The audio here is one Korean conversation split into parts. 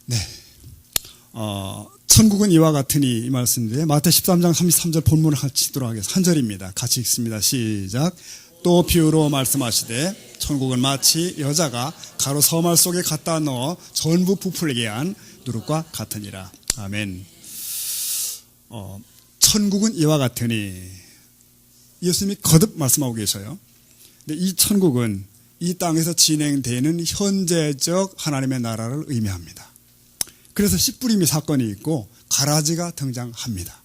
네. 천국은 이와 같으니 이 말씀인데 마태 13장 33절 본문을 같이 읽도록 하겠습니다. 한 절입니다. 같이 읽습니다. 시작. 또 비유로 말씀하시되 천국은 마치 여자가 가루 서말 속에 갖다 넣어 전부 부풀게 한 누룩과 같으니라. 아멘. 천국은 이와 같으니 예수님이 거듭 말씀하고 계셔요. 근데 이 천국은 이 땅에서 진행되는 현재적 하나님의 나라를 의미합니다. 그래서 씨 뿌림이 사건이 있고 가라지가 등장합니다.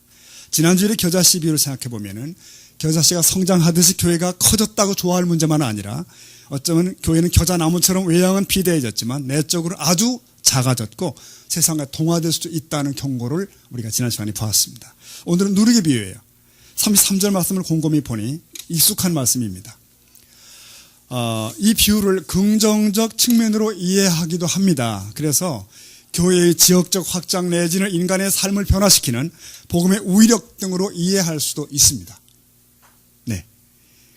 지난주에 겨자씨 비유를 생각해 보면은 겨자씨가 성장하듯이 교회가 커졌다고 좋아할 문제만 아니라 어쩌면 교회는 겨자나무처럼 외양은 비대해졌지만 내적으로 아주 작아졌고 세상과 동화될 수도 있다는 경고를 우리가 지난 시간에 보았습니다. 오늘은 누룩의 비유예요. 33절 말씀을 곰곰이 보니 익숙한 말씀입니다. 이 비유를 긍정적 측면으로 이해하기도 합니다. 그래서 교회의 지역적 확장 내지는 인간의 삶을 변화시키는 복음의 우위력 등으로 이해할 수도 있습니다. 네.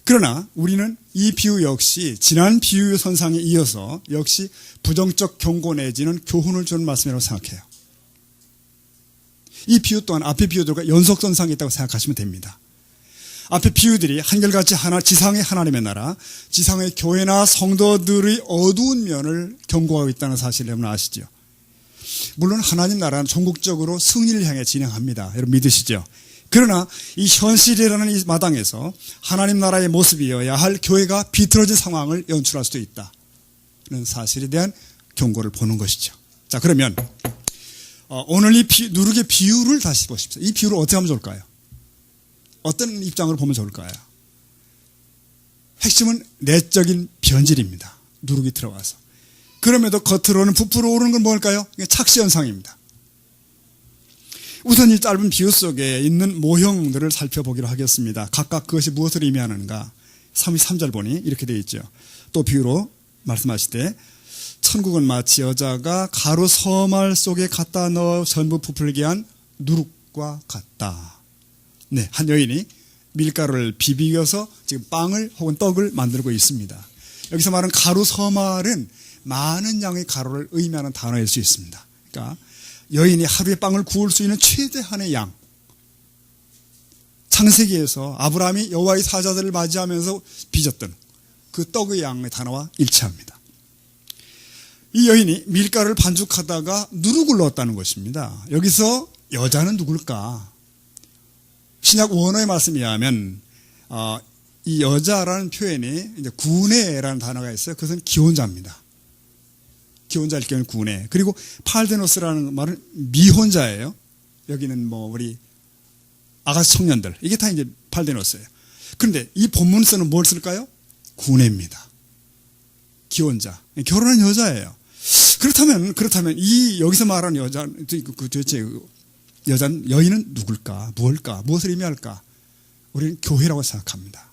그러나 우리는 이 비유 역시 지난 비유 선상에 이어서 역시 부정적 경고 내지는 교훈을 주는 말씀이라고 생각해요. 이 비유 또한 앞의 비유들과 연속선상에 있다고 생각하시면 됩니다. 앞의 비유들이 한결같이 지상의 하나님의 나라, 지상의 교회나 성도들의 어두운 면을 경고하고 있다는 사실을 여러분 아시죠? 물론 하나님 나라는 전국적으로 승리를 향해 진행합니다. 여러분 믿으시죠? 그러나 이 현실이라는 이 마당에서 하나님 나라의 모습이어야 할 교회가 비틀어진 상황을 연출할 수도 있다는 사실에 대한 경고를 보는 것이죠. 자, 그러면 오늘 이 누룩의 비유를 다시 보십시오. 이 비유를 어떻게 하면 좋을까요? 어떤 입장으로 보면 좋을까요? 핵심은 내적인 변질입니다. 누룩이 들어와서. 그럼에도 겉으로는 부풀어 오르는 건 뭘까요? 착시현상입니다. 우선 이 짧은 비유 속에 있는 모형들을 살펴보기로 하겠습니다. 각각 그것이 무엇을 의미하는가? 33절 보니 이렇게 되어 있죠. 또 비유로 말씀하시되 천국은 마치 여자가 가루 서말 속에 갖다 넣어 전부 부풀게 한 누룩과 같다. 네, 한 여인이 밀가루를 비비겨서 지금 빵을 혹은 떡을 만들고 있습니다. 여기서 말하는 가루 서말은 많은 양의 가루를 의미하는 단어일 수 있습니다. 그러니까 여인이 하루에 빵을 구울 수 있는 최대한의 양. 창세기에서 아브라함이 여호와의 사자들을 맞이하면서 빚었던 그 떡의 양의 단어와 일치합니다. 이 여인이 밀가루를 반죽하다가 누룩을 넣었다는 것입니다. 여기서 여자는 누굴까? 신약 원어의 말씀에 의하면 이 여자라는 표현이 이제 구네라는 단어가 있어요. 그것은 기혼자입니다. 기혼자일 경우는 구네. 그리고 팔데노스라는 말은 미혼자예요. 여기는 뭐 우리 아가씨 청년들. 이게 다 이제 팔데노스예요. 그런데 이 본문에서는 뭘 쓸까요? 구네입니다. 기혼자. 결혼한 여자예요. 그렇다면 이 여기서 말하는 여자 도대체 여인은 누굴까? 무엇일까? 무엇을 의미할까? 우리는 교회라고 생각합니다.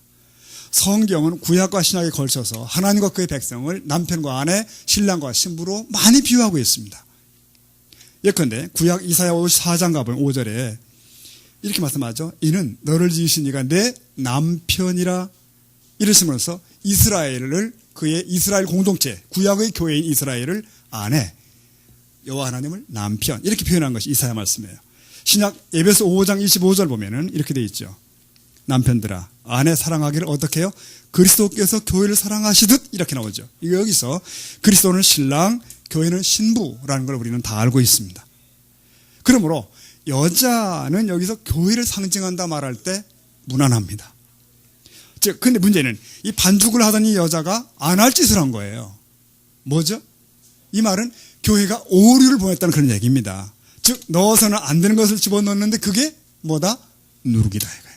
성경은 구약과 신약에 걸쳐서 하나님과 그의 백성을 남편과 아내, 신랑과 신부로 많이 비유하고 있습니다. 예컨대 구약 이사야 54장 가보면 5절에 이렇게 말씀하죠. 이는 너를 지으신 이가 내 남편이라 이르시면서 이스라엘을 그의 이스라엘 공동체, 구약의 교회인 이스라엘을 아내, 여호와 하나님을 남편 이렇게 표현한 것이 이사야 말씀이에요. 신약 에베소 5장 25절 보면은 이렇게 되어 있죠. 남편들아 아내 사랑하기를 어떻게 해요? 그리스도께서 교회를 사랑하시듯 이렇게 나오죠. 여기서 그리스도는 신랑, 교회는 신부라는 걸 우리는 다 알고 있습니다. 그러므로 여자는 여기서 교회를 상징한다 말할 때 무난합니다. 근데 문제는 이 반죽을 하던 이 여자가 안 할 짓을 한 거예요. 뭐죠? 이 말은 교회가 오류를 보냈다는 그런 얘기입니다. 즉 넣어서는 안 되는 것을 집어넣는데 그게 뭐다? 누룩이다 이거예요.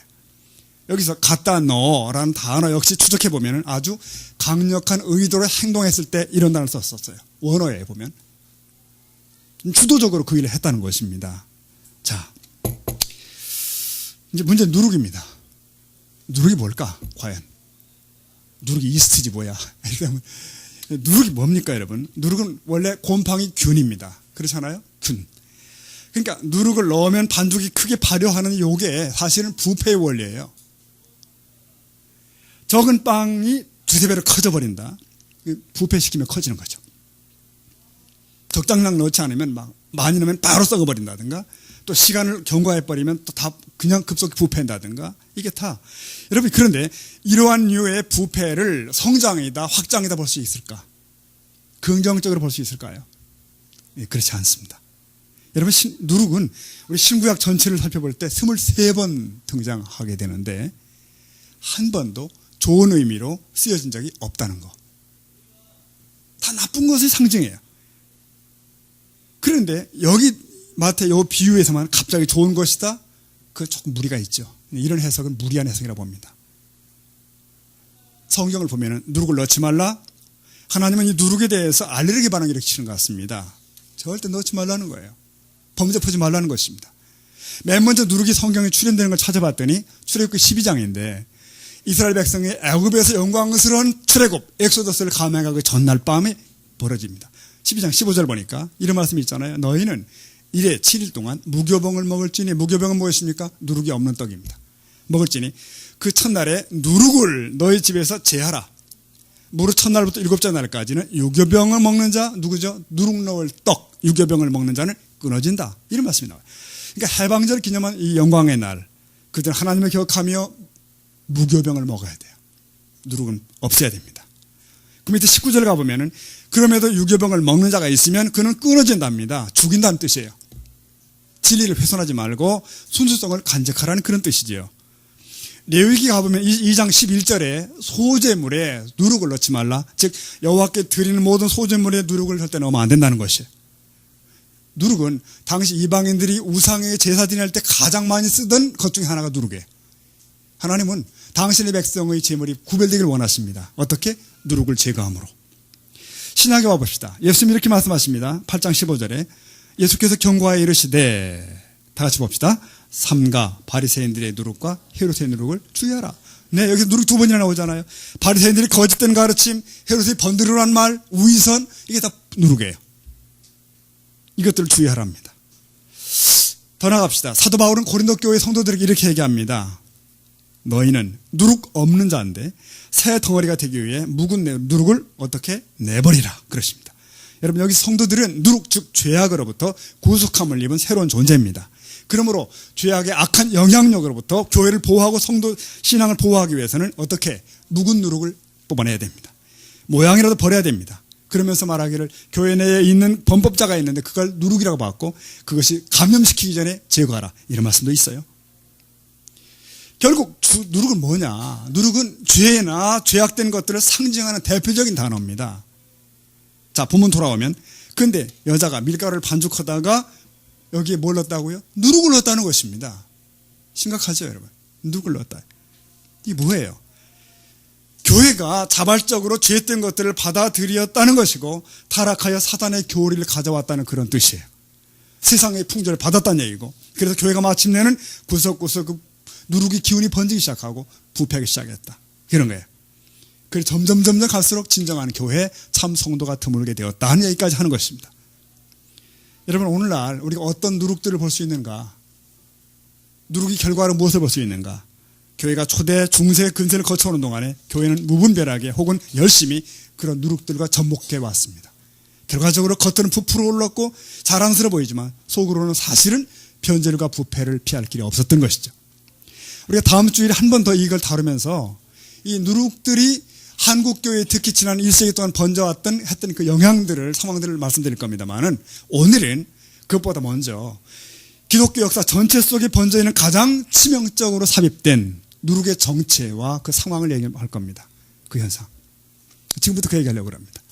여기서 갖다 넣어라는 단어 역시 추적해보면 아주 강력한 의도로 행동했을 때 이런 단어를 썼었어요. 원어에 보면 주도적으로 그 일을 했다는 것입니다. 자, 이제 문제는 누룩입니다. 누룩이 뭘까? 과연 누룩이 이스트지 뭐야? 누룩이 뭡니까 여러분? 누룩은 원래 곰팡이 균입니다. 그렇잖아요? 균. 그러니까 누룩을 넣으면 반죽이 크게 발효하는 요게 사실은 부패의 원리예요. 적은 빵이 두세 배로 커져버린다. 부패시키면 커지는 거죠. 적당량 넣지 않으면 막 많이 넣으면 바로 썩어버린다든가 또 시간을 경과해버리면 또 다 그냥 급속히 부패한다든가 이게 다 여러분 그런데 이러한 류의 부패를 성장이다 확장이다 볼 수 있을까? 긍정적으로 볼 수 있을까요? 예, 그렇지 않습니다. 여러분 누룩은 우리 신구약 전체를 살펴볼 때 23번 등장하게 되는데 한 번도 좋은 의미로 쓰여진 적이 없다는 거. 다 나쁜 것의 상징이에요. 그런데 여기 마태 요 비유에서만 갑자기 좋은 것이다? 그 조금 무리가 있죠. 이런 해석은 무리한 해석이라고 봅니다. 성경을 보면은 누룩을 넣지 말라. 하나님은 이 누룩에 대해서 알레르기 반응을 일으키시는 것 같습니다. 절대 넣지 말라는 거예요. 범접하지 말라는 것입니다. 맨 먼저 누룩이 성경에 출연되는 걸 찾아봤더니 출애굽기 12장인데 이스라엘 백성이 애굽에서 영광스러운 출애굽 엑소더스를 감행하기 전날 밤에 벌어집니다. 12장 15절 보니까 이런 말씀이 있잖아요. 너희는 이래 7일 동안 무교병을 먹을지니 무교병은 무엇입니까? 누룩이 없는 떡입니다. 먹을지니 그 첫날에 누룩을 너희 집에서 제하라. 무릇 첫날부터 일곱째 날까지는 유교병을 먹는 자 누구죠? 누룩 넣을 떡 유교병을 먹는 자는 끊어진다. 이런 말씀이 나와요. 그러니까 해방절을 기념한 이 영광의 날 그들 하나님을 기억하며 무교병을 먹어야 돼요. 누룩은 없애야 됩니다. 그 밑에 19절 가보면은 그럼에도 유교병을 먹는 자가 있으면 그는 끊어진답니다. 죽인다는 뜻이에요. 진리를 훼손하지 말고 순수성을 간직하라는 그런 뜻이지요. 레위기 가보면 2장 11절에 소제물에 누룩을 넣지 말라. 즉 여호와께 드리는 모든 소제물에 누룩을 절대 넣으면 안 된다는 것이에요. 누룩은 당시 이방인들이 우상에게 제사 드릴 때 가장 많이 쓰던 것 중에 하나가 누룩이에요. 하나님은 당신의 백성의 제물이 구별되기를 원하십니다. 어떻게? 누룩을 제거함으로. 신약에 와봅시다. 예수님이 이렇게 말씀하십니다. 8장 15절에 예수께서 경고하여 이르시되 다 같이 봅시다. 삼가 바리새인들의 누룩과 헤롯의 누룩을 주의하라. 네, 여기서 누룩 두 번이나 나오잖아요. 바리새인들이 거짓된 가르침, 헤롯의 번드르란 말, 우의선 이게 다 누룩이에요. 이것들을 주의하랍니다. 더 나갑시다. 사도 바울은 고린도 교회 성도들에게 이렇게 얘기합니다. 너희는 누룩 없는 자인데 새 덩어리가 되기 위해 묵은 누룩을 어떻게 내버리라 그러십니다. 여러분 여기 성도들은 누룩 즉 죄악으로부터 구속함을 입은 새로운 존재입니다. 그러므로 죄악의 악한 영향력으로부터 교회를 보호하고 성도 신앙을 보호하기 위해서는 어떻게 묵은 누룩을 뽑아내야 됩니다. 모양이라도 버려야 됩니다. 그러면서 말하기를 교회 내에 있는 범법자가 있는데 그걸 누룩이라고 봤고 그것이 감염시키기 전에 제거하라 이런 말씀도 있어요. 결국 누룩은 뭐냐? 누룩은 죄나 죄악된 것들을 상징하는 대표적인 단어입니다. 자, 본문 돌아오면 근데 여자가 밀가루를 반죽하다가 여기에 뭘 넣었다고요? 누룩을 넣었다는 것입니다. 심각하죠, 여러분? 누룩을 넣었다. 이게 뭐예요? 교회가 자발적으로 죄된 것들을 받아들였다는 것이고 타락하여 사단의 교리를 가져왔다는 그런 뜻이에요. 세상의 풍조를 받았다는 얘기고 그래서 교회가 마침내는 구석구석 그 누룩이 기운이 번지기 시작하고 부패하기 시작했다. 이런 거예요. 그래서 점점 갈수록 진정한 교회 참 성도가 드물게 되었다 하는 얘기까지 하는 것입니다. 여러분 오늘날 우리가 어떤 누룩들을 볼 수 있는가? 누룩이 결과로 무엇을 볼 수 있는가? 교회가 초대, 중세, 근세를 거쳐오는 동안에 교회는 무분별하게 혹은 열심히 그런 누룩들과 접목해 왔습니다. 결과적으로 겉으로는 부풀어 올랐고 자랑스러워 보이지만 속으로는 사실은 변절과 부패를 피할 길이 없었던 것이죠. 우리가 다음 주일에 한 번 더 이걸 다루면서 이 누룩들이 한국교회에 특히 지난 1세기 동안 번져왔던 했던 그 영향들을 상황들을 말씀드릴 겁니다만은 오늘은 그것보다 먼저 기독교 역사 전체 속에 번져있는 가장 치명적으로 삽입된 누룩의 정체와 그 상황을 얘기할 겁니다. 그 현상. 지금부터 그 얘기하려고 합니다.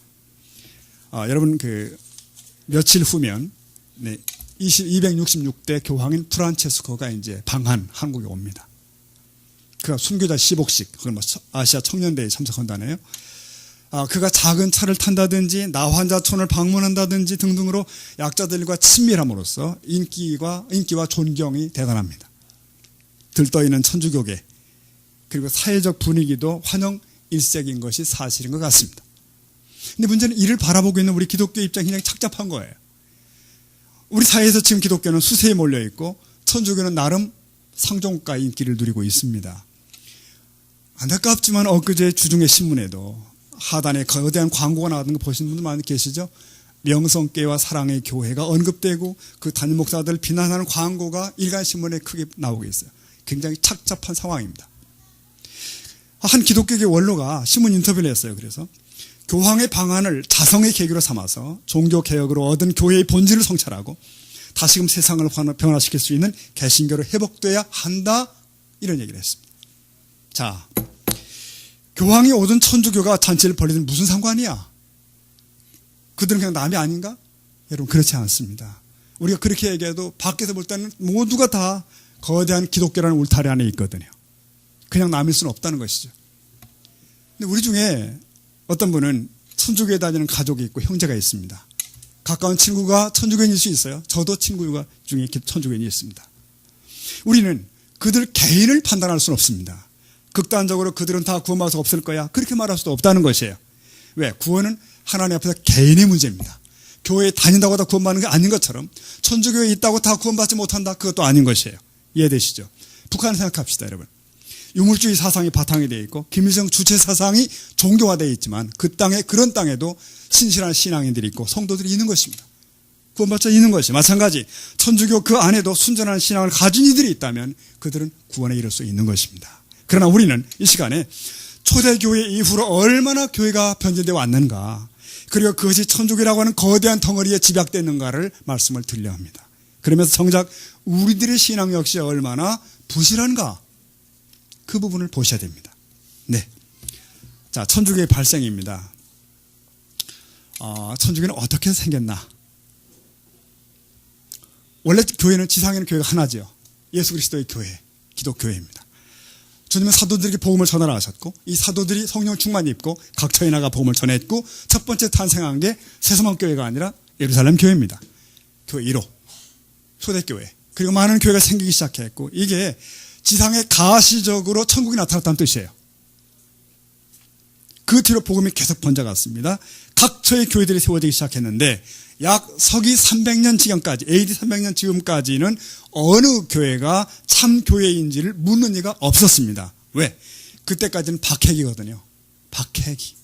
여러분 그 며칠 후면 266대 교황인 프란체스코가 이제 방한 한국에 옵니다. 그가 순교자 시복식, 그걸 뭐 아시아 청년대회에 참석한다네요. 그가 작은 차를 탄다든지 나환자촌을 방문한다든지 등등으로 약자들과 친밀함으로써 인기와 존경이 대단합니다. 들떠있는 천주교계 그리고 사회적 분위기도 환영 일색인 것이 사실인 것 같습니다. 근데 문제는 이를 바라보고 있는 우리 기독교 입장이 굉장히 착잡한 거예요. 우리 사회에서 지금 기독교는 수세에 몰려있고 천주교는 나름 상종가 인기를 누리고 있습니다. 안타깝지만 엊그제 주중의 신문에도 하단에 거대한 광고가 나왔던 거 보신 분들 많이 계시죠? 명성교회와 사랑의 교회가 언급되고 그 담임 목사들 비난하는 광고가 일간신문에 크게 나오고 있어요. 굉장히 착잡한 상황입니다. 한 기독교계 원로가 신문 인터뷰를 했어요. 그래서 교황의 방안을 자성의 계기로 삼아서 종교개혁으로 얻은 교회의 본질을 성찰하고 다시금 세상을 변화시킬 수 있는 개신교로 회복돼야 한다, 이런 얘기를 했습니다. 자, 교황이 오든 천주교가 잔치를 벌이든 무슨 상관이야? 그들은 그냥 남이 아닌가? 여러분, 그렇지 않습니다. 우리가 그렇게 얘기해도 밖에서 볼 때는 모두가 다 거대한 기독교라는 울타리 안에 있거든요. 그냥 남일 수는 없다는 것이죠. 근데 우리 중에 어떤 분은 천주교에 다니는 가족이 있고 형제가 있습니다. 가까운 친구가 천주교인일 수 있어요. 저도 친구 중에 천주교인이 있습니다. 우리는 그들 개인을 판단할 수는 없습니다. 극단적으로 그들은 다 구원받아서 없을 거야, 그렇게 말할 수도 없다는 것이에요. 왜? 구원은 하나님 앞에서 개인의 문제입니다. 교회에 다닌다고 다 구원받는 게 아닌 것처럼 천주교에 있다고 다 구원받지 못한다, 그것도 아닌 것이에요. 이해되시죠? 북한을 생각합시다, 여러분. 유물주의 사상이 바탕이 되어 있고 김일성 주체 사상이 종교화되어 있지만 그런 땅에도 신실한 신앙인들이 있고 성도들이 있는 것입니다. 구원받자 있는 것이 마찬가지. 천주교 그 안에도 순전한 신앙을 가진 이들이 있다면 그들은 구원에 이를 수 있는 것입니다. 그러나 우리는 이 시간에 초대교회 이후로 얼마나 교회가 변질되어 왔는가, 그리고 그것이 천주교라고 하는 거대한 덩어리에 집약됐는가를 말씀을 드리려 합니다. 그러면서 정작 우리들의 신앙 역시 얼마나 부실한가, 그 부분을 보셔야 됩니다. 네. 자, 천주교의 발생입니다. 천주교는 어떻게 생겼나? 원래 교회는 지상에는 교회가 하나죠. 예수 그리스도의 교회, 기독교회입니다. 주님은 사도들에게 복음을 전하라 하셨고, 이 사도들이 성령 충만 입고 각처에 나가 복음을 전했고, 첫 번째 탄생한 게 세서만 교회가 아니라 예루살렘 교회입니다. 교회 1호, 초대교회. 그리고 많은 교회가 생기기 시작했고, 이게 지상에 가시적으로 천국이 나타났다는 뜻이에요. 그 뒤로 복음이 계속 번져갔습니다. 각처의 교회들이 세워지기 시작했는데 약 서기 300년 지경까지, AD 300년 지금까지는 어느 교회가 참 교회인지를 묻는 이가 없었습니다. 왜? 그때까지는 박해기거든요. 박해기.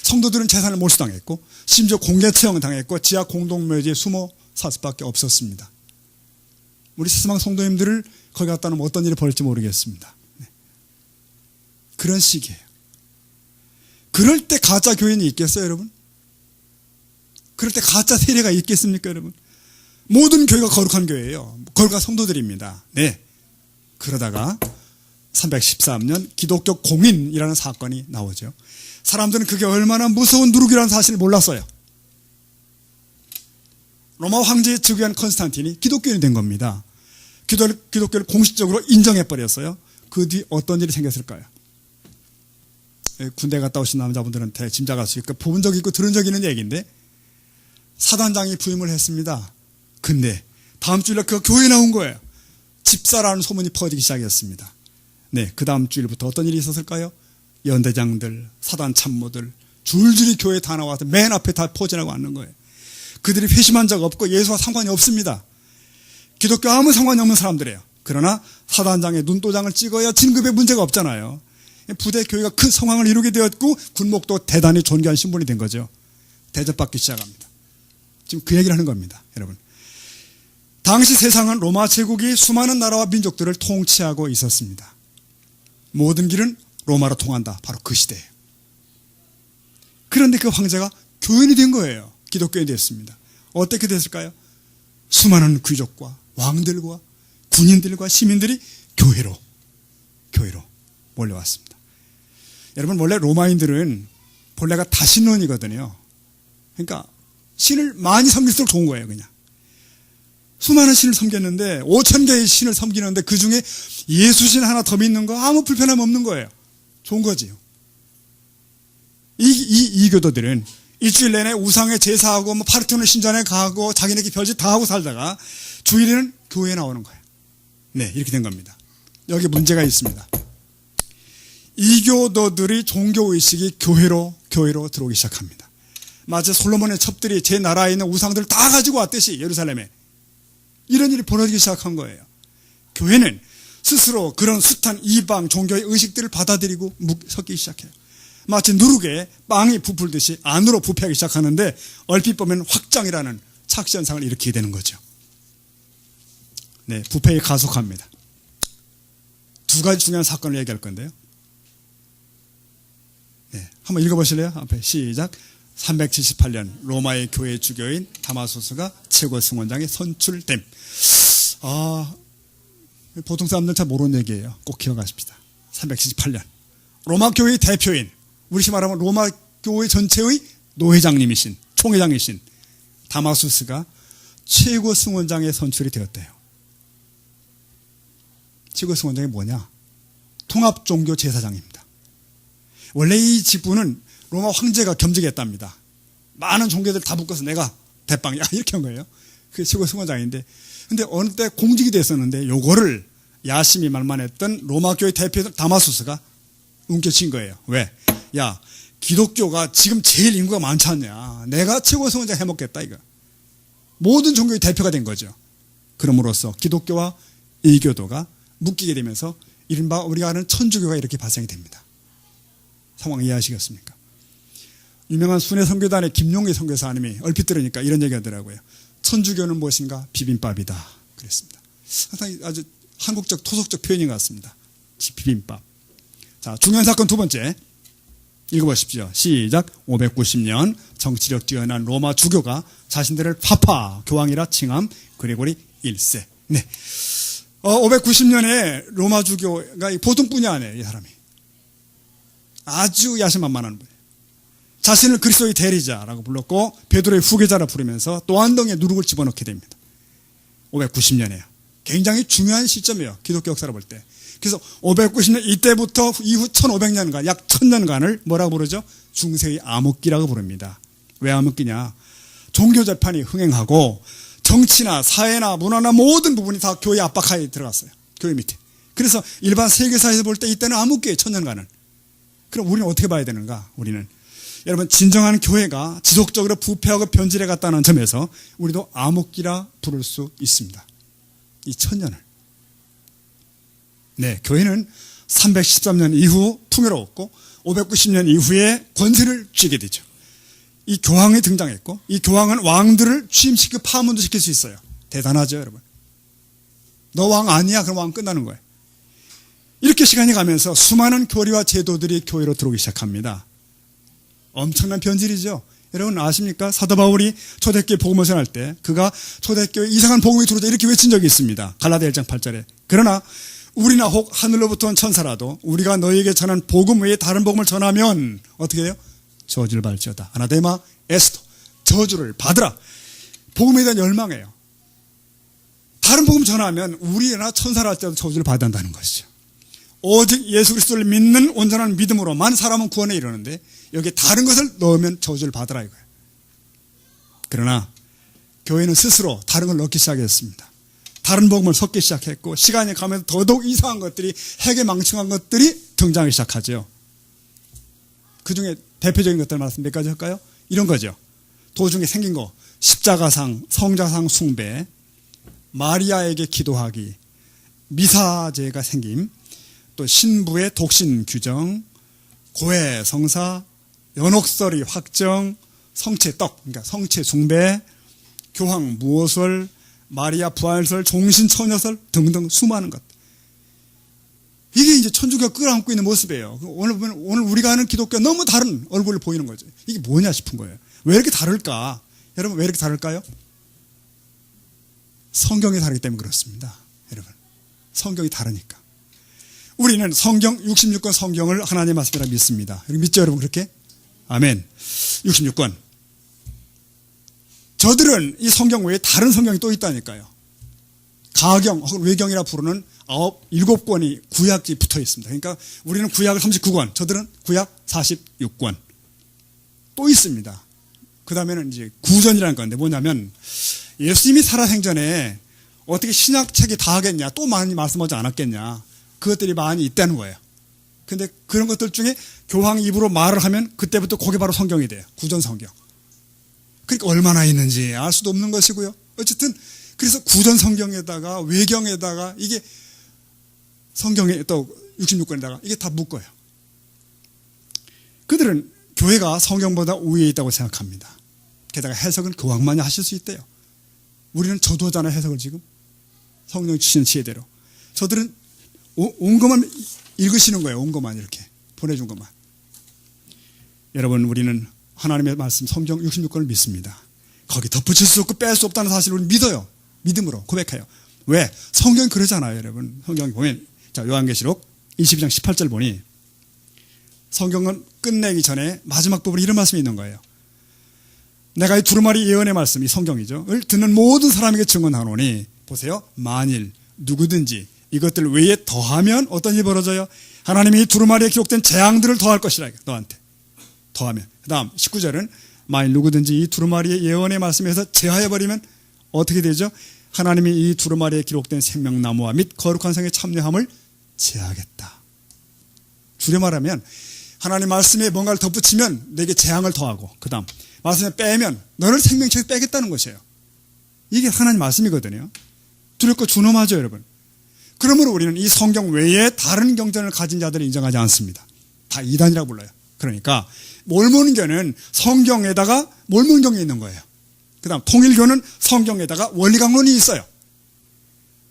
성도들은 재산을 몰수당했고 심지어 공개 처형당했고 지하 공동묘지에 숨어 살 수밖에 없었습니다. 우리 세상 성도님들을 거기 갔다 놓으면 어떤 일이 벌일지 모르겠습니다. 네. 그런 시기예요. 그럴 때 가짜 교인이 있겠어요, 여러분? 그럴 때 가짜 세례가 있겠습니까, 여러분? 모든 교회가 거룩한 교회예요. 거룩한 성도들입니다. 네. 그러다가 313년 기독교 공인이라는 사건이 나오죠. 사람들은 그게 얼마나 무서운 누룩이라는 사실을 몰랐어요. 로마 황제에 즉위한 컨스탄틴이 기독교인이 된 겁니다. 기독교를 공식적으로 인정해버렸어요. 그 뒤 어떤 일이 생겼을까요? 군대 갔다 오신 남자분들한테 짐작할 수 있고 본 적 있고 들은 적 있는 얘기인데, 사단장이 부임을 했습니다. 근데 다음 주일날 그 교회에 나온 거예요. 집사라는 소문이 퍼지기 시작했습니다. 네, 그 다음 주일부터 어떤 일이 있었을까요? 연대장들, 사단 참모들 줄줄이 교회에 다 나와서 맨 앞에 다 포진하고 앉는 거예요. 그들이 회심한 적 없고 예수와 상관이 없습니다. 기독교 아무 상관이 없는 사람들이에요. 그러나 사단장의 눈도장을 찍어야 진급에 문제가 없잖아요. 부대 교회가 큰 성황을 이루게 되었고 군목도 대단히 존귀한 신분이 된 거죠. 대접받기 시작합니다. 지금 그 얘기를 하는 겁니다, 여러분. 당시 세상은 로마 제국이 수많은 나라와 민족들을 통치하고 있었습니다. 모든 길은 로마로 통한다. 바로 그 시대예요. 그런데 그 황제가 교인이 된 거예요. 기독교인이 됐습니다. 어떻게 됐을까요? 수많은 귀족과 왕들과 군인들과 시민들이 교회로 몰려왔습니다. 여러분, 원래 로마인들은 본래가 다신론이거든요. 그러니까 신을 많이 섬길수록 좋은 거예요. 그냥 수많은 신을 섬겼는데 5,000개의 신을 섬기는데 그 중에 예수신 하나 더 믿는 거 아무 불편함 없는 거예요. 좋은 거지요. 이 교도들은 일주일 내내 우상에 제사하고 파르테논 신전에 가고 자기네끼리 별짓 다 하고 살다가 주일에는 교회에 나오는 거예요. 네, 이렇게 된 겁니다. 여기 문제가 있습니다. 이교도들이 종교의식이 교회로 들어오기 시작합니다. 마치 솔로몬의 첩들이 제 나라에 있는 우상들을 다 가지고 왔듯이 예루살렘에 이런 일이 벌어지기 시작한 거예요. 교회는 스스로 그런 숱한 이방 종교의 의식들을 받아들이고 섞이기 시작해요. 마치 누룩에 빵이 부풀듯이 안으로 부패하기 시작하는데 얼핏 보면 확장이라는 착시 현상을 일으키게 되는 거죠. 네, 부패에 가속합니다. 두 가지 중요한 사건을 얘기할 건데요. 네, 한번 읽어보실래요? 앞에 시작. 378년 로마의 교회 주교인 다마수스가 최고 승원장에 선출됨. 보통 사람들은 잘 모르는 얘기예요. 꼭 기억하십시다. 378년 로마 교회의 대표인, 우리 말하면 로마 교회 전체의 노회장님이신, 총회장이신 다마수스가 최고 승원장에 선출이 되었대요. 최고 승원장이 뭐냐? 통합종교 제사장입니다. 원래 이 직분은 로마 황제가 겸직했답니다. 많은 종교들 다 묶어서 내가 대빵이야 이렇게 한 거예요. 그게 최고 승원장인데, 근데 어느 때 공직이 됐었는데 요거를 야심히 만만했던 로마 교회 대표 다마수스가 움켜쥔 거예요. 왜? 야, 기독교가 지금 제일 인구가 많지 않냐? 내가 최고 승원장 해먹겠다 이거. 모든 종교의 대표가 된 거죠. 그럼으로써 기독교와 이교도가 묶이게 되면서 이른바 우리가 아는 천주교가 이렇게 발생이 됩니다. 상황 이해하시겠습니까? 유명한 순회 선교단의 김용기 선교사님이 얼핏 들으니까 이런 얘기 하더라고요. 천주교는 무엇인가? 비빔밥이다 그랬습니다. 상당히 아주 한국적 토속적 표현인 것 같습니다. 비빔밥. 자, 중요한 사건 두 번째 읽어보십시오. 시작. 590년 정치력 뛰어난 로마 주교가 자신들을 파파 교황이라 칭함. 그레고리 1세. 네. 590년에 로마 주교가 보통 분이 아니에요. 이 사람이 아주 야심만만한 분이에요. 자신을 그리스도의 대리자라고 불렀고 베드로의 후계자라 부르면서 또 한 덩이에 누룩을 집어넣게 됩니다. 590년이에요. 굉장히 중요한 시점이에요. 기독교 역사를 볼 때. 그래서 590년 이때부터 이후 1500년간 약 1000년간을 뭐라고 부르죠? 중세의 암흑기라고 부릅니다. 왜 암흑기냐? 종교 재판이 흥행하고 정치나 사회나 문화나 모든 부분이 다 교회 압박하에 들어갔어요. 교회 밑에. 그래서 일반 세계사에서 볼 때 이때는 암흑기예요. 1000년간은. 그럼 우리는 어떻게 봐야 되는가? 우리는 여러분 진정한 교회가 지속적으로 부패하고 변질해 갔다는 점에서 우리도 암흑기라 부를 수 있습니다. 이 1000년을. 네, 교회는 313년 이후 풍요로웠고 590년 이후에 권세를 쥐게 되죠. 이 교황이 등장했고 이 교황은 왕들을 취임시키고 파문도 시킬 수 있어요. 대단하죠, 여러분. 너 왕 아니야? 그럼 왕 끝나는 거예요. 이렇게 시간이 가면서 수많은 교리와 제도들이 교회로 들어오기 시작합니다. 엄청난 변질이죠. 여러분 아십니까? 사도 바울이 초대교회 복음을 전할 때 그가 초대교회 이상한 복음이 들어오자 이렇게 외친 적이 있습니다. 갈라디아 1장 8절에. 그러나 우리나 혹 하늘로부터 온 천사라도 우리가 너희에게 전한 복음 외에 다른 복음을 전하면 어떻게 해요? 저주를 받을지어다. 아나데마 에스토. 저주를 받으라. 복음에 대한 열망이에요. 다른 복음 전하면 우리나 천사라 할지라도 저주를 받아야 한다는 것이죠. 오직 예수 그리스도를 믿는 온전한 믿음으로만 사람은 구원에 이르는데 여기에 다른 것을 넣으면 저주를 받으라 이거예요. 그러나 교회는 스스로 다른 걸 넣기 시작했습니다. 다른 복음을 섞기 시작했고 시간이 가면서 더더욱 이상한 것들이 해괴망측한 것들이 등장하기 시작하죠. 그중에 대표적인 것들 말씀 몇 가지 할까요? 이런 거죠. 도중에 생긴 거 십자가상, 성자상 숭배, 마리아에게 기도하기, 미사제가 생김, 또 신부의 독신 규정, 고해 성사, 연옥설이 확정, 성체 떡, 그러니까 성체 숭배, 교황 무호설, 마리아 부활설, 종신처녀설 등등 수많은 것. 이게 이제 천주교가 끌어안고 있는 모습이에요. 오늘 우리가 아는 기독교가 너무 다른 얼굴을 보이는 거죠. 이게 뭐냐 싶은 거예요. 왜 이렇게 다를까? 여러분 왜 이렇게 다를까요? 성경이 다르기 때문에 그렇습니다. 여러분 성경이 다르니까. 우리는 성경 66권 성경을 하나님의 말씀이라 믿습니다. 믿죠 여러분 그렇게? 아멘. 66권. 저들은 이 성경 외에 다른 성경이 또 있다니까요. 가경 혹은 외경이라 부르는 7권이 구약이 붙어 있습니다. 그러니까 우리는 구약을 39권, 저들은 구약 46권. 또 있습니다. 그 다음에는 이제 구전이라는 건데 뭐냐면 예수님이 살아생전에 어떻게 신약책이 다 하겠냐, 또 많이 말씀하지 않았겠냐. 그것들이 많이 있다는 거예요. 근데 그런 것들 중에 교황 입으로 말을 하면 그때부터 그게 바로 성경이 돼요. 구전 성경. 그러니까 얼마나 있는지 알 수도 없는 것이고요. 어쨌든 그래서 구전 성경에다가 외경에다가 이게 성경에 또 66권에다가 이게 다 묶어요. 그들은 교회가 성경보다 우위에 있다고 생각합니다. 게다가 해석은 그왕만이 하실 수 있대요. 우리는 저도하잖아요, 해석을 지금. 성경 주시는 지혜대로. 저들은 온 것만 읽으시는 거예요. 온 것만 이렇게 보내준 것만. 여러분, 우리는 하나님의 말씀 성경 66권을 믿습니다. 거기 덧붙일 수 없고 뺄 수 없다는 사실을 우리는 믿어요. 믿음으로 고백해요. 왜? 성경이 그러잖아요, 여러분. 성경이 보면, 자, 요한계시록 22장 18절 보니 성경은 끝내기 전에 마지막 부분에 이런 말씀이 있는 거예요. 내가 이 두루마리 예언의 말씀, 이 성경이죠. 을 듣는 모든 사람에게 증언하노니, 보세요. 만일 누구든지 이것들 외에 더하면 어떤 일이 벌어져요? 하나님이 이 두루마리에 기록된 재앙들을 더할 것이라. 너한테. 더하면. 그 다음 19절은 만일 누구든지 이 두루마리의 예언의 말씀에서 제하여버리면 어떻게 되죠? 하나님이 이 두루마리에 기록된 생명나무와 및 거룩한 성에 참여함을 제하겠다. 줄여 말하면 하나님 말씀에 뭔가를 덧붙이면 내게 재앙을 더하고, 그 다음 말씀에 빼면 너를 생명체에서 빼겠다는 것이에요. 이게 하나님 말씀이거든요. 두렵고 거 준엄하죠, 여러분. 그러므로 우리는 이 성경 외에 다른 경전을 가진 자들을 인정하지 않습니다. 다 이단이라고 불러요. 그러니까 몰몬교는 성경에다가 몰몬경이 있는 거예요. 그 다음 통일교는 성경에다가 원리강론이 있어요.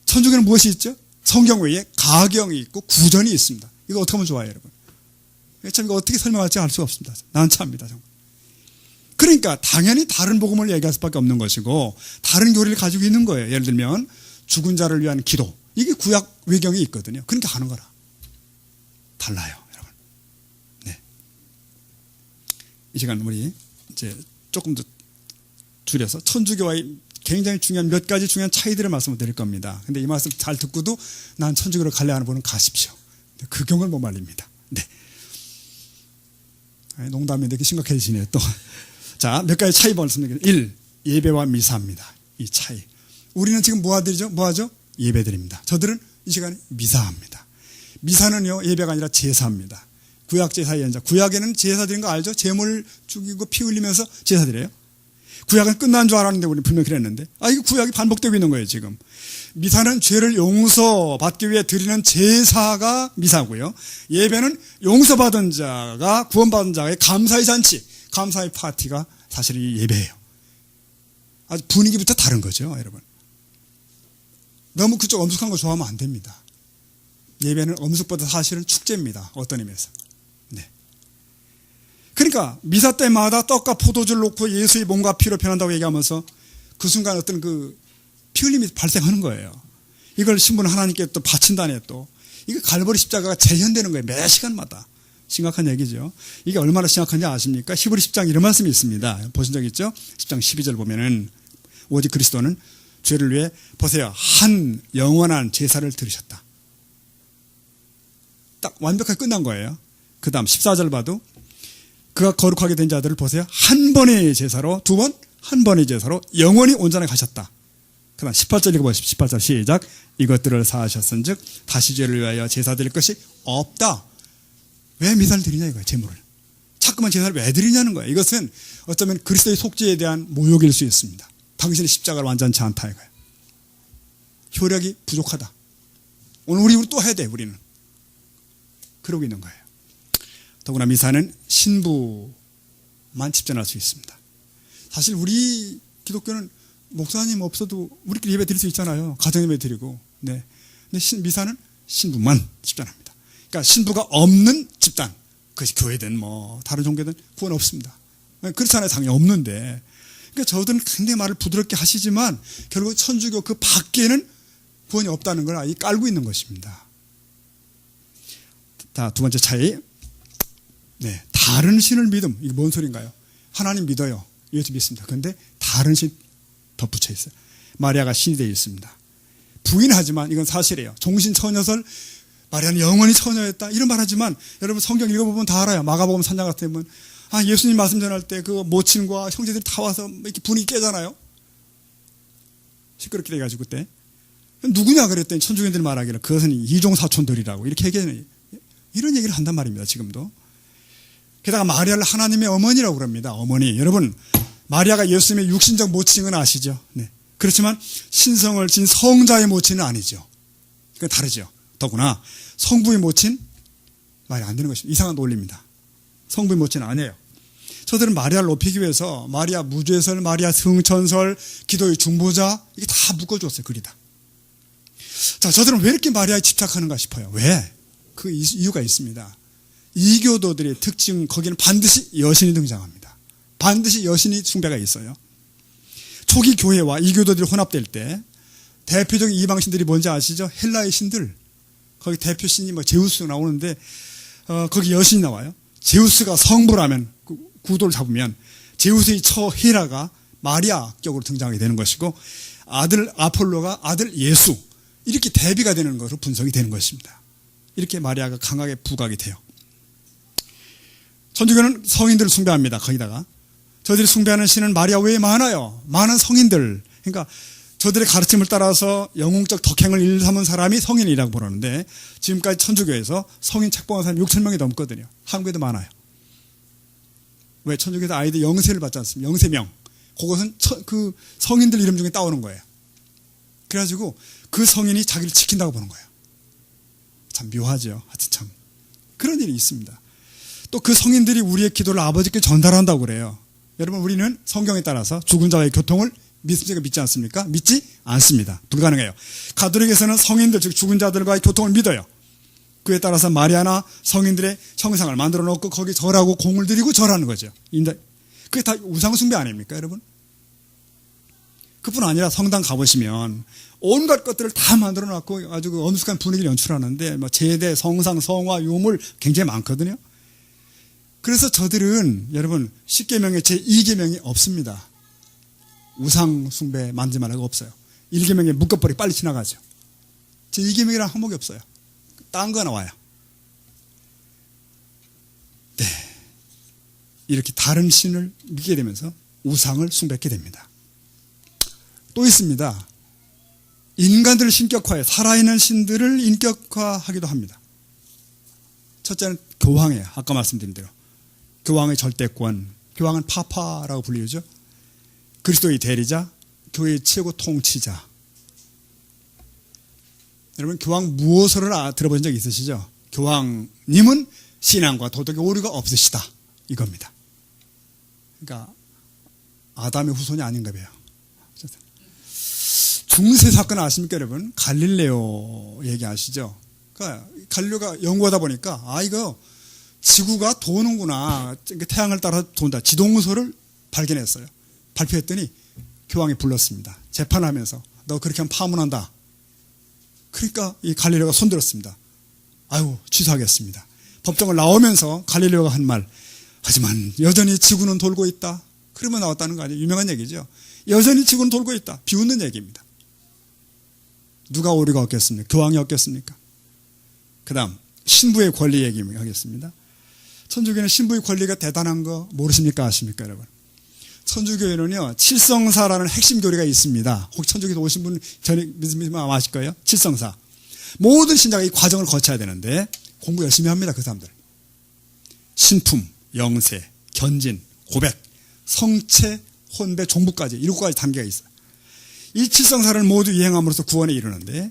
천주교는 무엇이 있죠? 성경 외에 가경이 있고 구전이 있습니다. 이거 어떻게 하면 좋아요, 여러분? 참 이거 어떻게 설명할지 알 수가 없습니다. 난처합니다, 정말. 그러니까 당연히 다른 복음을 얘기할 수밖에 없는 것이고 다른 교리를 가지고 있는 거예요. 예를 들면 죽은 자를 위한 기도, 이게 구약 외경이 있거든요. 그러니까 하는 거라. 달라요, 여러분. 네. 이 시간 우리 이제 조금 더 줄여서 천주교와의 굉장히 중요한 몇 가지 중요한 차이들을 말씀을 드릴 겁니다. 근데 이 말씀 잘 듣고도 난 천주교로 갈래 하는 분은 가십시오. 그 경을 못 말립니다. 네. 농담인데 이렇게 심각해지시네요, 또. 자, 몇 가지 차이 말씀드리겠습니다. 1. 예배와 미사입니다. 이 차이. 우리는 지금 뭐 하죠? 예배드립니다. 저들은 이 시간에 미사합니다. 미사는요, 예배가 아니라 제사입니다. 구약 제사의 연장. 구약에는 제사 드린 거 알죠? 제물 죽이고 피 흘리면서 제사 드려요. 구약은 끝난 줄 알았는데 우리 분명히 그랬는데, 이거 구약이 반복되고 있는 거예요, 지금. 미사는 죄를 용서받기 위해 드리는 제사가 미사고요. 예배는 용서받은 자가, 구원받은 자의 감사의 잔치, 감사의 파티가 사실 이 예배예요. 아주 분위기부터 다른 거죠, 여러분. 너무 그쪽 엄숙한 거 좋아하면 안 됩니다. 예배는 엄숙보다 사실은 축제입니다. 어떤 의미에서. 네. 그러니까 미사 때마다 떡과 포도주를 놓고 예수의 몸과 피로 변한다고 얘기하면서 그 순간 어떤 그 피 흘림이 발생하는 거예요. 이걸 신부는 하나님께 또 바친다네, 또. 이게 갈보리 십자가가 재현되는 거예요. 매 시간마다. 심각한 얘기죠. 이게 얼마나 심각한지 아십니까? 히브리 10장 이런 말씀이 있습니다. 보신 적 있죠? 10장 12절 보면은 오직 그리스도는 죄를 위해, 보세요, 한 영원한 제사를 드리셨다. 딱 완벽하게 끝난 거예요. 그 다음 14절 봐도 그가 거룩하게 된 자들을 보세요. 한 번의 제사로, 두 번, 한 번의 제사로 영원히 온전하게 가셨다. 그 다음 18절 읽어보십시오. 18절 시작. 이것들을 사하셨은 즉 다시 죄를 위하여 제사 드릴 것이 없다. 왜 미사를 드리냐 이거예요, 제물을. 자꾸만 제사를 왜 드리냐는 거예요. 이것은 어쩌면 그리스도의 속죄에 대한 모욕일 수 있습니다. 당신의 십자가를 완전치 않다 이거예요. 효력이 부족하다. 오늘 우리 또 해야 돼, 우리는. 그러고 있는 거예요. 더구나 미사는 신부만 집전할 수 있습니다. 사실 우리 기독교는 목사님 없어도 우리끼리 예배 드릴 수 있잖아요. 가정 예배 드리고. 네. 근데 미사는 신부만 집전합니다. 그러니까 신부가 없는 집단, 그것이 교회든 뭐 다른 종교든 구원 없습니다. 그렇잖아요. 당연히 없는데. 그러니까 저들은 굉장히 말을 부드럽게 하시지만 결국 천주교 그 밖에는 구원이 없다는 걸 아예 깔고 있는 것입니다. 자, 두 번째 차이. 네, 다른 신을 믿음. 이게 뭔 소린가요? 하나님 믿어요. 예수 믿습니다. 그런데 다른 신 덧붙여 있어요. 마리아가 신이 되어 있습니다. 부인하지만 이건 사실이에요. 종신 처녀설, 마리아는 영원히 처녀였다. 이런 말 하지만 여러분 성경 읽어보면 다 알아요. 마가복음 3장 같은 데 보면 예수님 말씀 전할 때 그 모친과 형제들이 다 와서 이렇게 분위기 깨잖아요. 시끄럽게 돼가지고 그때. 누구냐 그랬더니 천주교인들이 말하기를 그것은 이종사촌들이라고 이렇게 얘기하는, 이런 얘기를 한단 말입니다. 지금도. 게다가 마리아를 하나님의 어머니라고 그럽니다. 어머니. 여러분, 마리아가 예수님의 육신적 모친인 건 아시죠? 네. 그렇지만 신성을 진 성자의 모친은 아니죠. 그건 다르죠. 더구나 성부의 모친 말이 안 되는 것입니다. 이상한 논리입니다. 성부의 모체는 아니에요. 저들은 마리아를 높이기 위해서 마리아 무죄설, 마리아 승천설, 기도의 중보자 이게 다 묶어줬어요. 글이다. 자, 저들은 왜 이렇게 마리아에 집착하는가 싶어요. 왜? 그 이유가 있습니다. 이교도들의 특징, 거기는 반드시 여신이 등장합니다. 반드시 여신이 숭배가 있어요. 초기 교회와 이교도들이 혼합될 때 대표적인 이방신들이 뭔지 아시죠? 헬라의 신들. 거기 대표 신이 뭐 제우스 나오는데 거기 여신이 나와요. 제우스가 성부라면 구도를 잡으면 제우스의 처 헤라가 마리아 격으로 등장하게 되는 것이고 아들 아폴로가 아들 예수 이렇게 대비가 되는 것으로 분석이 되는 것입니다. 이렇게 마리아가 강하게 부각이 돼요. 천주교는 성인들을 숭배합니다. 거기다가 저들이 숭배하는 신은 마리아 외에 많아요. 많은 성인들. 그러니까 저들의 가르침을 따라서 영웅적 덕행을 일삼은 사람이 성인이라고 부르는데 지금까지 천주교에서 성인 책봉한 사람이 6,000명이 넘거든요. 한국에도 많아요. 왜? 천주교에서 아이들 영세를 받지 않습니까? 영세명. 그것은 그 성인들 이름 중에 따오는 거예요. 그래가지고 그 성인이 자기를 지킨다고 보는 거예요. 참 묘하죠. 하여튼 참. 그런 일이 있습니다. 또 그 성인들이 우리의 기도를 아버지께 전달한다고 그래요. 여러분, 우리는 성경에 따라서 죽은 자와의 교통을 믿습니까? 믿지 않습니까? 믿지 않습니다. 불가능해요. 가톨릭에서는 성인들, 즉 죽은 자들과의 교통을 믿어요. 그에 따라서 마리아나 성인들의 형상을 만들어 놓고 거기 절하고 공을 들이고 절하는 거죠. 그게 다 우상숭배 아닙니까, 여러분? 그뿐 아니라 성당 가보시면 온갖 것들을 다 만들어 놨고 아주 그 엄숙한 분위기를 연출하는데 뭐 제대, 성상, 성화, 유물 굉장히 많거든요. 그래서 저들은 여러분 10계명에 제2계명이 없습니다. 우상숭배 만지 말라고 없어요. 1계명에 묶어버리고 빨리 지나가죠. 제2계명이라는 항목이 없어요. 딴 거 나와요. 네, 이렇게 다른 신을 믿게 되면서 우상을 숭배하게 됩니다. 또 있습니다. 인간들을 신격화해 살아있는 신들을 인격화하기도 합니다. 첫째는 교황이에요. 아까 말씀드린 대로 교황의 절대권, 교황은 파파라고 불리죠. 그리스도의 대리자, 교회의 최고 통치자. 여러분, 교황 무호설을 들어본 적 있으시죠? 교황님은 신앙과 도덕의 오류가 없으시다, 이겁니다. 그러니까 아담의 후손이 아닌가 봐요. 중세 사건 아십니까, 여러분? 갈릴레오 얘기하시죠? 그러니까 갈릴레오가 연구하다 보니까 이거 지구가 도는구나, 태양을 따라 돈다, 지동설을 발견했어요. 발표했더니 교황이 불렀습니다. 재판하면서 너 그렇게 하면 파문한다. 그러니까 이 갈릴레오가 손들었습니다. 아유, 취소하겠습니다. 법정을 나오면서 갈릴레오가 한 말, 하지만 여전히 지구는 돌고 있다. 그러면 나왔다는 거 아니에요? 유명한 얘기죠. 여전히 지구는 돌고 있다. 비웃는 얘기입니다. 누가 오류가 없겠습니까? 교황이 없겠습니까? 그 다음 신부의 권리 얘기하겠습니다. 천주교는 신부의 권리가 대단한 거 모르십니까? 아십니까, 여러분? 천주교에는요, 칠성사라는 핵심 교리가 있습니다. 혹시 천주교에 오신 분 전에 믿으면 아실 거예요. 칠성사. 모든 신자가 이 과정을 거쳐야 되는데 공부 열심히 합니다, 그 사람들. 신품, 영세, 견진, 고백, 성체, 혼배, 종부까지 7가지 단계가 있어요. 이 칠성사를 모두 이행함으로써 구원에 이르는데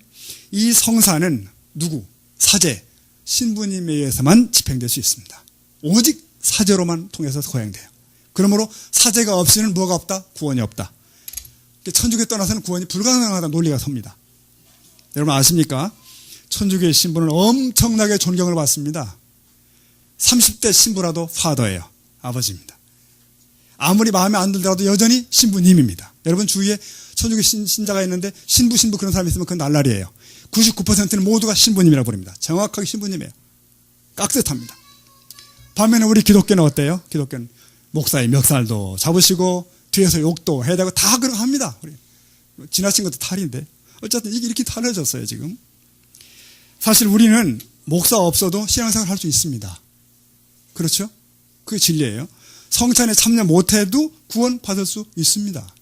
이 성사는 누구? 사제, 신부님에 의해서만 집행될 수 있습니다. 오직 사제로만 통해서 거행돼요. 그러므로 사제가 없이는 뭐가 없다? 구원이 없다. 천주교에 떠나서는 구원이 불가능하다 논리가 섭니다. 여러분 아십니까? 천주교의 신부는 엄청나게 존경을 받습니다. 30대 신부라도 파더예요. 아버지입니다. 아무리 마음에 안 들더라도 여전히 신부님입니다. 여러분 주위에 천주교 신자가 있는데 신부 그런 사람이 있으면 그건 날라리예요. 99%는 모두가 신부님이라고 부릅니다. 정확하게 신부님이에요. 깍듯합니다. 반면에 우리 기독교는 어때요? 기독교는 목사의 멱살도 잡으시고 뒤에서 욕도 해야 되고 다 그렇게 합니다. 우리 지나친 것도 탈인데 어쨌든 이게 이렇게 탈해졌어요 지금. 사실 우리는 목사 없어도 신앙생활 할 수 있습니다. 그렇죠? 그게 진리예요. 성찬에 참여 못해도 구원 받을 수 있습니다.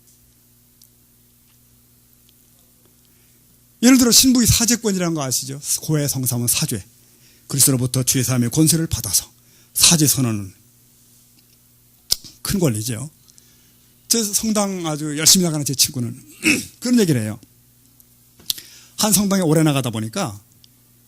예를 들어 신부의 사제권이라는 거 아시죠? 고해 성삼은 사죄. 그리스도로부터 죄사함의 권세를 받아서 사제 선언은 큰 권리죠. 제 성당 아주 열심히 나가는 제 친구는 그런 얘기를 해요. 한 성당에 오래 나가다 보니까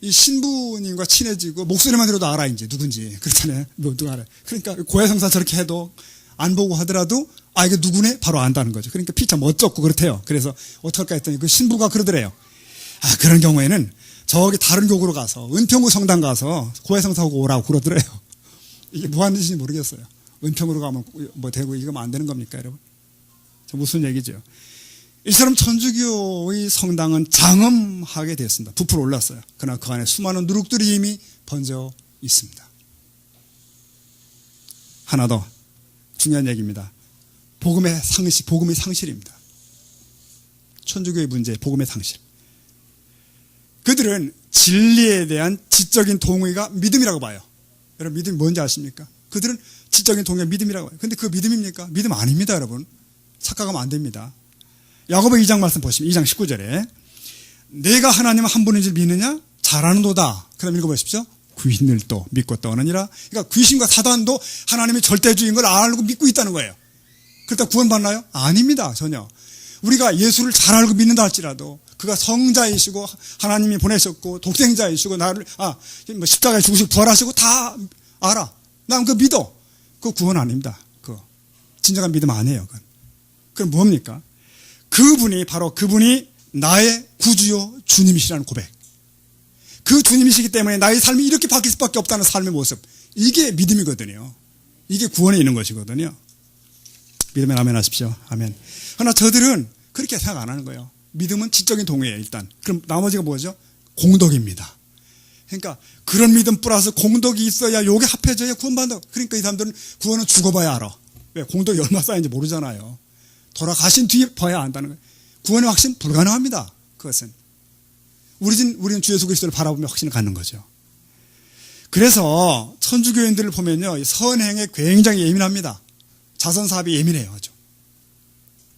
이 신부님과 친해지고 목소리만 들어도 알아 이제 누군지. 그렇잖아요. 뭐 누가 알아요. 그러니까 고해성사 저렇게 해도 안 보고 하더라도 아 이게 누구네 바로 안다는 거죠. 그러니까 피 참 멋쩍고 그렇대요. 그래서 어떡할까 했더니 그 신부가 그러더래요. 아 그런 경우에는 저기 다른 교구로 가서 은평구 성당 가서 고해성사하고 오라고 그러더래요. 이게 뭐 하는 짓인지 모르겠어요. 은평으로 가면 뭐 되고 이거 안 되는 겁니까 여러분? 저 무슨 얘기죠? 이처럼 천주교의 성당은 장엄하게 됐습니다. 부풀어 올랐어요. 그러나 그 안에 수많은 누룩들이 이미 번져 있습니다. 하나 더 중요한 얘기입니다. 복음의 상실, 복음의 상실입니다. 천주교의 문제, 복음의 상실. 그들은 진리에 대한 지적인 동의가 믿음이라고 봐요. 여러분 믿음이 뭔지 아십니까? 그들은 지적인 동의가 믿음이라고 봐요. 근데 그 믿음입니까? 믿음 아닙니다, 여러분. 착각하면 안 됩니다. 야고보 2장 말씀 보시면 2장 19절에 내가 하나님 한 분인 줄 믿느냐? 잘하는도다. 그 다음 읽어보십시오. 귀신을 또 믿고 떠느니라. 그러니까 귀신과 사단도 하나님의 절대주의인 걸 알고 믿고 있다는 거예요. 그렇다고 구원받나요? 아닙니다. 전혀. 우리가 예수를 잘 알고 믿는다 할지라도 그가 성자이시고 하나님이 보내셨고 독생자이시고 나를 뭐 십자가에 죽으시고 부활하시고 다 알아. 난 그거 믿어. 그거 구원 아닙니다. 그거 진정한 믿음 아니에요. 그건 뭡니까? 그분이 나의 구주요 주님이시라는 고백. 그 주님이시기 때문에 나의 삶이 이렇게 바뀔 수밖에 없다는 삶의 모습. 이게 믿음이거든요. 이게 구원에 있는 것이거든요. 믿으면 아멘 하십시오. 아멘. 그러나 저들은 그렇게 생각 안 하는 거예요. 믿음은 지적인 동의예요, 일단. 그럼 나머지가 뭐죠? 공덕입니다. 그러니까 그런 믿음 플러스 공덕이 있어야 요게 합해져야 구원받는다. 그러니까 이 사람들은 구원은 죽어봐야 알아. 왜? 공덕이 얼마 쌓인지 모르잖아요. 돌아가신 뒤에 봐야 안다는 거예요. 구원의 확신 불가능합니다. 그것은. 우리는 주 예수 그리스도를 바라보며 확신을 갖는 거죠. 그래서 천주교인들을 보면요. 선행에 굉장히 예민합니다. 자선사업이 예민해요. 아주.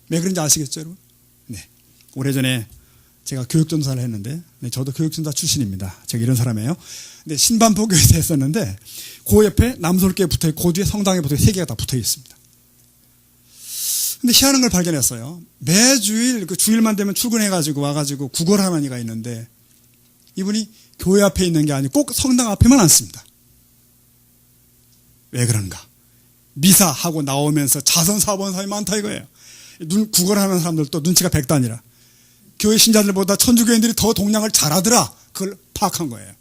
왜 그런지 아시겠죠, 여러분? 네. 오래전에 제가 교육전사를 했는데, 네, 저도 교육전사 출신입니다. 제가 이런 사람이에요. 근데 신반포교에서 했었는데, 그 옆에 남솔교에 붙어 있고, 그 뒤에 성당에 붙어 있고, 세 개가 다 붙어 있습니다. 근데 희한한 걸 발견했어요. 매주일, 그 주일만 되면 출근해가지고 와가지고 구걸하는 이가 있는데, 이분이 교회 앞에 있는 게 아니고 꼭 성당 앞에만 앉습니다. 왜 그런가? 미사하고 나오면서 자선사업원 사람이 많다 이거예요. 구걸하는 사람들도 눈치가 백단이라. 교회 신자들보다 천주교인들이 더 동양을 잘하더라. 그걸 파악한 거예요.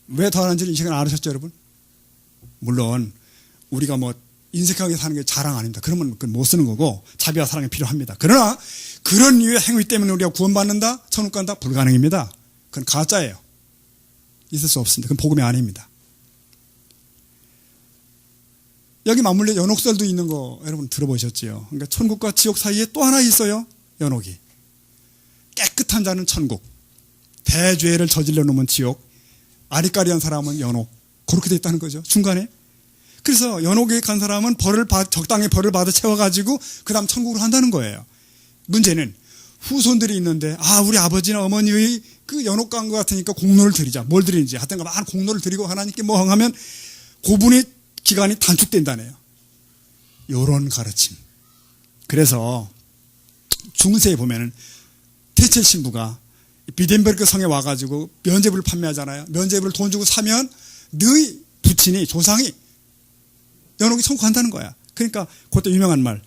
왜 더 하는지를 이 시간에 알으셨죠, 여러분? 물론 우리가 뭐 인색하게 사는 게 자랑 아닙니다. 그러면 못 쓰는 거고 자비와 사랑이 필요합니다. 그러나 그런 이유의 행위 때문에 우리가 구원받는다? 천국 간다? 불가능입니다. 그건 가짜예요. 있을 수 없습니다. 그건 복음이 아닙니다. 여기 맞물려 연옥설도 있는 거 여러분 들어보셨지요? 그러니까 천국과 지옥 사이에 또 하나 있어요. 연옥이. 깨끗한 자는 천국, 대죄를 저질러 놓으면 지옥, 아리까리한 사람은 연옥. 그렇게 돼 있다는 거죠. 중간에. 그래서 연옥에 간 사람은 적당히 벌을 받아 채워가지고 그 다음 천국으로 한다는 거예요. 문제는 후손들이 있는데 우리 아버지나 어머니의 그 연옥 간 것 같으니까 공로를 드리자. 뭘 드리는지 하여튼 많은 공로를 드리고 하나님께 뭐 하면 그분의 기간이 단축된다네요. 요런 가르침. 그래서 중세에 보면은 테첼 신부가 비덴베르크 성에 와가지고 면제부를 판매하잖아요. 면제부를 돈 주고 사면 너희 부친이 조상이 연옥이 천국 간다는 거야. 그러니까 그것도 유명한 말.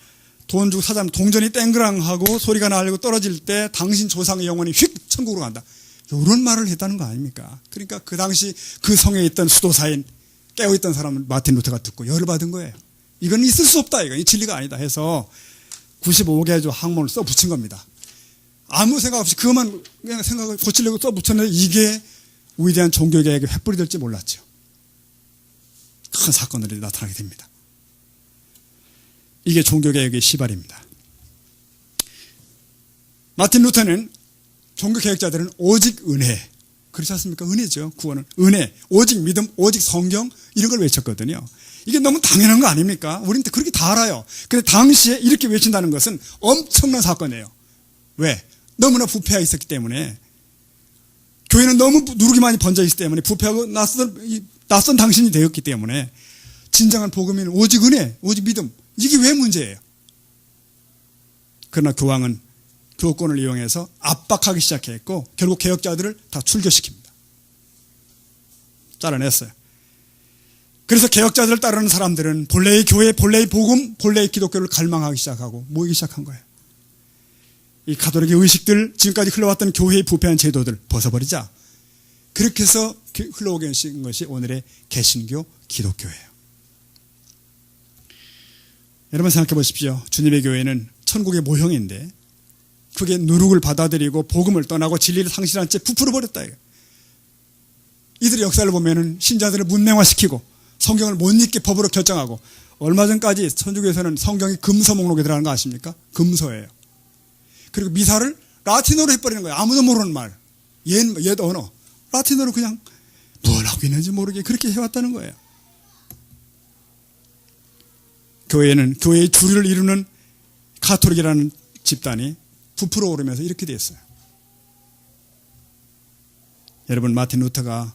돈 주고 사자면 동전이 땡그랑하고 소리가 나고 떨어질 때 당신 조상의 영혼이 휙 천국으로 간다. 이런 말을 했다는 거 아닙니까? 그러니까 그 당시 그 성에 있던 수도사인 깨어있던 사람은 마틴 루터가 듣고 열을 받은 거예요. 이건 있을 수 없다. 이건 이 진리가 아니다 해서 95개조 학문을 써 붙인 겁니다. 아무 생각 없이 그것만 그냥 생각을 고치려고 써 붙였는데 이게 위대한 종교개혁의 횃불이 될지 몰랐죠. 큰 사건들이 나타나게 됩니다. 이게 종교개혁의 시발입니다. 마틴 루터는 종교개혁자들은 오직 은혜, 그렇지 않습니까? 은혜죠. 구원은 은혜, 오직 믿음, 오직 성경 이런 걸 외쳤거든요. 이게 너무 당연한 거 아닙니까? 우리는 그렇게 다 알아요. 근데 당시에 이렇게 외친다는 것은 엄청난 사건이에요. 왜? 너무나 부패하고 있었기 때문에, 교회는 너무 누룩이 많이 번져 있기 때문에, 부패하고 낯선 당신이 되었기 때문에 진정한 복음은 오직 은혜, 오직 믿음, 이게 왜 문제예요? 그러나 교황은 교권을 이용해서 압박하기 시작했고 결국 개혁자들을 다 출교시킵니다. 잘라냈어요. 그래서 개혁자들을 따르는 사람들은 본래의 교회, 본래의 복음, 본래의 기독교를 갈망하기 시작하고 모이기 시작한 거예요. 이 가톨릭의 의식들, 지금까지 흘러왔던 교회의 부패한 제도들 벗어버리자. 그렇게 해서 흘러오게 하신 것이 오늘의 개신교 기독교예요. 여러분 생각해 보십시오. 주님의 교회는 천국의 모형인데 그게 누룩을 받아들이고 복음을 떠나고 진리를 상실한 채 부풀어 버렸다. 이들의 역사를 보면은 신자들을 문맹화시키고 성경을 못 읽게 법으로 결정하고, 얼마 전까지 천주교에서는 성경이 금서 목록에 들어가는 거 아십니까? 금서예요. 그리고 미사를 라틴어로 해버리는 거예요. 아무도 모르는 말. 옛 언어. 라틴어로 그냥 뭘 하고 있는지 모르게 그렇게 해왔다는 거예요. 교회는 교회의 주류를 이루는 가톨릭이라는 집단이 부풀어 오르면서 이렇게 됐어요. 여러분, 마틴 루터가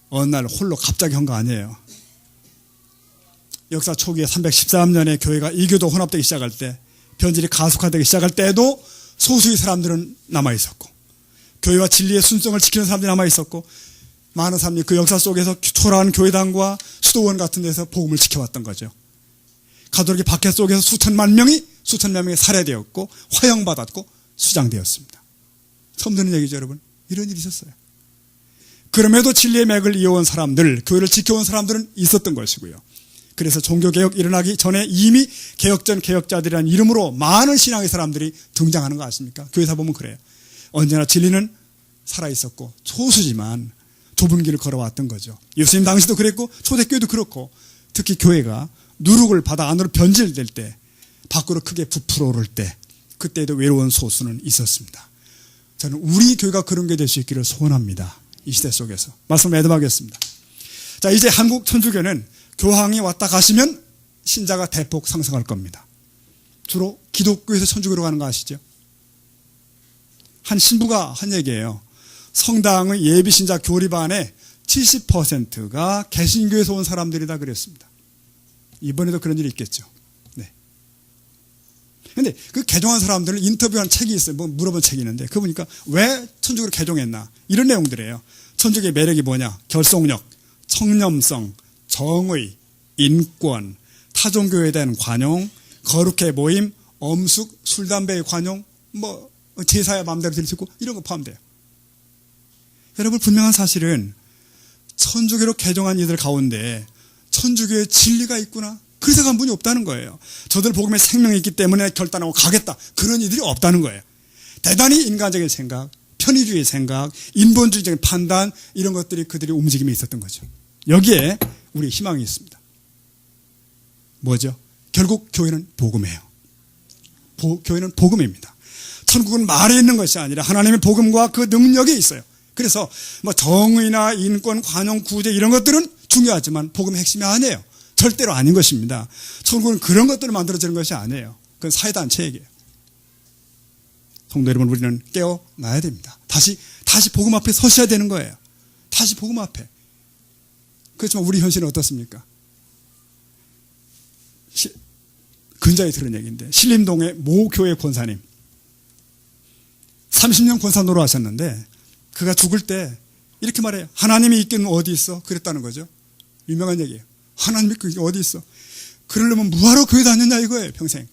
어느 날 홀로 갑자기 한 거 아니에요. 역사 초기에 313년에 교회가 이교도 혼합되기 시작할 때, 변질이 가속화되기 시작할 때에도 소수의 사람들은 남아있었고, 교회와 진리의 순성을 지키는 사람들이 남아있었고, 많은 사람들이 그 역사 속에서 초라한 교회당과 수도원 같은 데서 복음을 지켜왔던 거죠. 가톨릭의 박해 속에서 수천만 명이 살해되었고 화형받았고 수장되었습니다. 처음 듣는 얘기죠, 여러분. 이런 일이 있었어요. 그럼에도 진리의 맥을 이어온 사람들, 교회를 지켜온 사람들은 있었던 것이고요. 그래서 종교개혁 일어나기 전에 이미 개혁전 개혁자들이라는 이름으로 많은 신앙의 사람들이 등장하는 거 아십니까? 교회사 보면 그래요. 언제나 진리는 살아있었고 소수지만 좁은 길을 걸어왔던 거죠. 예수님 당시도 그랬고 초대교회도 그렇고, 특히 교회가 누룩을 받아 안으로 변질될 때, 밖으로 크게 부풀어 오를 때, 그때도 외로운 소수는 있었습니다. 저는 우리 교회가 그런 게 될 수 있기를 소원합니다. 이 시대 속에서. 말씀 매듭하겠습니다. 자, 이제 한국 천주교는 교황이 왔다 가시면 신자가 대폭 상승할 겁니다. 주로 기독교에서 천주교로 가는 거 아시죠? 한 신부가 한 얘기예요. 성당의 예비신자 교리반의 70%가 개신교에서 온 사람들이다 그랬습니다. 이번에도 그런 일이 있겠죠. 네. 근데 그 개종한 사람들을 인터뷰한 책이 있어요. 뭐 물어본 책이 있는데, 그거 보니까 왜 천주교를 개종했나? 이런 내용들이에요. 천주교의 매력이 뭐냐? 결속력, 청렴성, 정의, 인권, 타종교에 대한 관용, 거룩의 모임, 엄숙, 술, 담배의 관용, 뭐 제사야 마음대로 드릴 수 있고 이런 거 포함돼요. 여러분, 분명한 사실은 천주교로 개종한 이들 가운데 천주교의 진리가 있구나, 그 생각한 분이 없다는 거예요. 저들 복음에 생명이 있기 때문에 결단하고 가겠다, 그런 이들이 없다는 거예요. 대단히 인간적인 생각, 편의주의 생각, 인본주의적인 판단, 이런 것들이 그들의 움직임에 있었던 거죠. 여기에 우리 희망이 있습니다. 뭐죠? 결국 교회는 복음이에요. 교회는 복음입니다. 천국은 말에 있는 것이 아니라 하나님의 복음과 그 능력이 있어요. 그래서 뭐 정의나 인권, 관용, 구제 이런 것들은 중요하지만 복음의 핵심이 아니에요. 절대로 아닌 것입니다. 천국은 그런 것들을 만들어지는 것이 아니에요. 그건 사회단체 얘기예요. 성도 여러분, 우리는 깨어나야 됩니다. 다시 복음 앞에 서셔야 되는 거예요. 다시 복음 앞에. 그렇지만 우리 현실은 어떻습니까? 근자에 들은 얘기인데, 신림동의 모 교회 권사님 30년 권사 노릇하셨는데 그가 죽을 때 이렇게 말해요. 하나님이 있기는 어디 있어? 그랬다는 거죠. 유명한 얘기예요. 하나님이 어디 있어? 그러려면 뭐하러 교회 다녔냐 이거예요, 평생.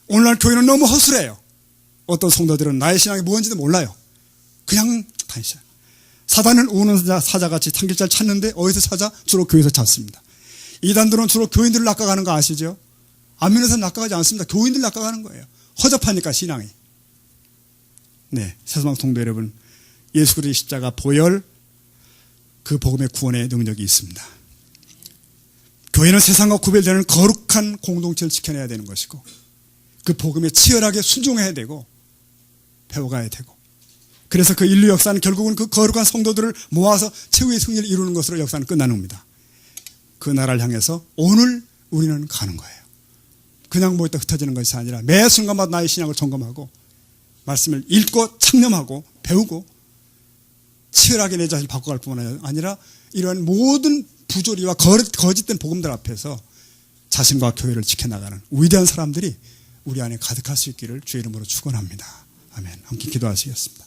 오늘날 교회는 너무 허술해요. 어떤 성도들은 나의 신앙이 무엇인지도 몰라요. 그냥 다니셔요. 사단은 우는 사자같이 참길자를 찾는데 어디서 찾아? 주로 교회에서 찾습니다. 이단들은 주로 교인들을 낚아가는 거 아시죠? 안 믿는 사람 낚아가지 않습니다. 교인들 낚아가는 거예요. 허접하니까 신앙이. 네, 세상 성도 여러분, 예수 그리스도의 십자가 보혈, 그 복음의 구원의 능력이 있습니다. 교회는 세상과 구별되는 거룩한 공동체를 지켜내야 되는 것이고, 그 복음에 치열하게 순종해야 되고 배워가야 되고, 그래서 그 인류 역사는 결국은 그 거룩한 성도들을 모아서 최후의 승리를 이루는 것으로 역사는 끝나는 겁니다. 그 나라를 향해서 오늘 우리는 가는 거예요. 그냥 뭐 있다 흩어지는 것이 아니라 매 순간마다 나의 신앙을 점검하고 말씀을 읽고 창념하고 배우고 치열하게 내 자신을 바꿔갈 뿐만 아니라 이러한 모든 부조리와 거짓된 복음들 앞에서 자신과 교회를 지켜나가는 위대한 사람들이 우리 안에 가득할 수 있기를 주의 이름으로 축원합니다. 아멘. 함께 기도하시겠습니다.